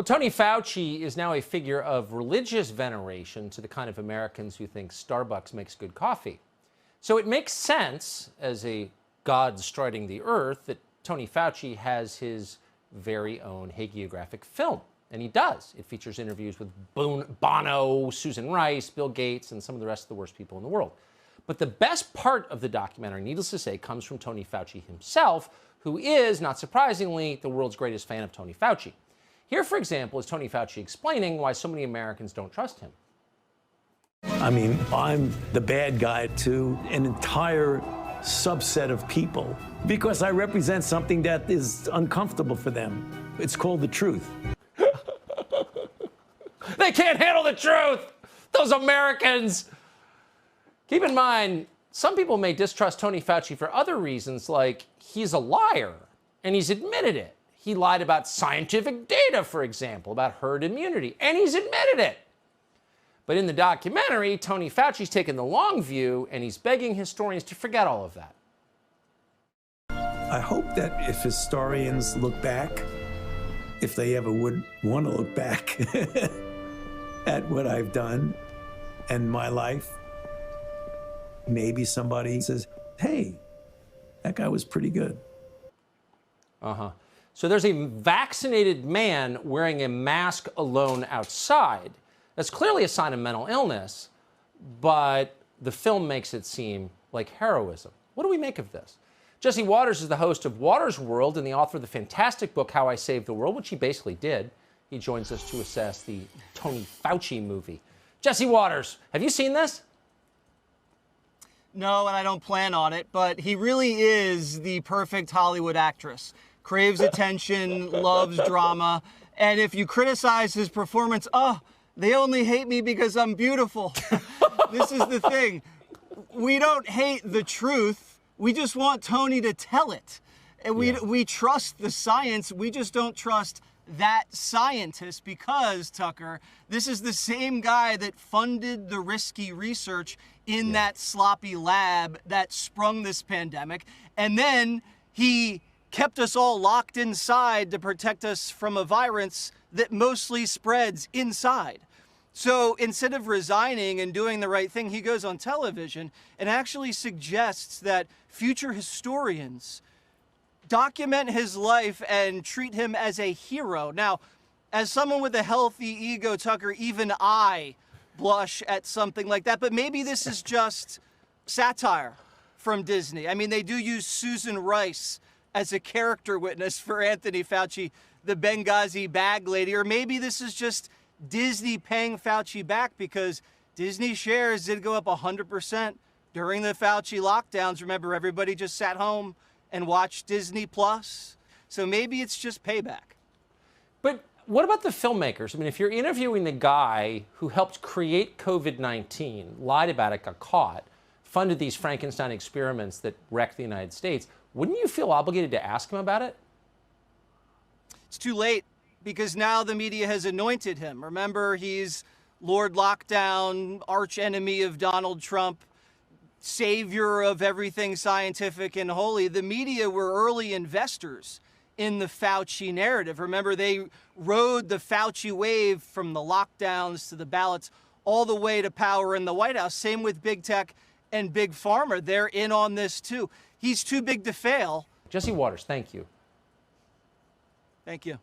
Well, Tony Fauci is now a figure of religious veneration to the kind of Americans who think Starbucks makes good coffee. So it makes sense, as a god striding the earth, that Tony Fauci has his very own hagiographic film. And he does. It features interviews with Bono, Susan Rice, Bill Gates, and some of the rest of the worst people in the world. But the best part of the documentary, needless to say, comes from Tony Fauci himself, who is, not surprisingly, the world's greatest fan of Tony Fauci. Here, for example, is Tony Fauci explaining why so many Americans don't trust him. I mean, I'm the bad guy to an entire subset of people because I represent something that is uncomfortable for them. It's called the truth. They can't handle the truth! Those Americans! Keep in mind, some people may distrust Tony Fauci for other reasons, like he's a liar, and he's admitted it. He lied about scientific data, for example, about herd immunity, and he's admitted it. But in the documentary, Tony Fauci's taken the long view, and he's begging historians to forget all of that. I hope that if historians look back, if they ever would want to look back at what I've done and my life, maybe somebody says, hey, that guy was pretty good. So there's a vaccinated man wearing a mask alone outside. That's clearly a sign of mental illness, but the film makes it seem like heroism. What do we make of this? Jesse Watters is the host of Watters World and the author of the fantastic book, How I Saved the World, which he basically did. He joins us to assess the Tony Fauci movie. Jesse Watters, have you seen this? No, and I don't plan on it, but he really is the perfect Hollywood actress. Craves attention, loves drama, and if you criticize his performance, they only hate me because I'm beautiful. This is the thing. We don't hate the truth. We just want Tony to tell it. And we trust the science. We just don't trust that scientist because, Tucker, this is the same guy that funded the risky research in that sloppy lab that sprung this pandemic. And then he kept us all locked inside to protect us from a virus that mostly spreads inside. So instead of resigning and doing the right thing, he goes on television and actually suggests that future historians document his life and treat him as a hero. Now, as someone with a healthy ego, Tucker, even I blush at something like that. But maybe this is just satire from Disney. I mean, they do use Susan Rice as a character witness for Anthony Fauci, the Benghazi bag lady. Or maybe this is just Disney paying Fauci back because Disney shares did go up 100% during the Fauci lockdowns. Remember, everybody just sat home and watched Disney Plus. So maybe it's just payback. But what about the filmmakers? I mean, if you're interviewing the guy who helped create COVID-19, lied about it, got caught, funded these Frankenstein experiments that wrecked the United States, wouldn't you feel obligated to ask him about it? It's too late because now the media has anointed him. Remember, he's Lord Lockdown, arch enemy of Donald Trump, savior of everything scientific and holy. The media were early investors in the Fauci narrative. Remember, they rode the Fauci wave from the lockdowns to the ballots all the way to power in the White House. Same with big tech and big pharma. They're in on this too. He's too big to fail. Jesse Watters, thank you. Thank you.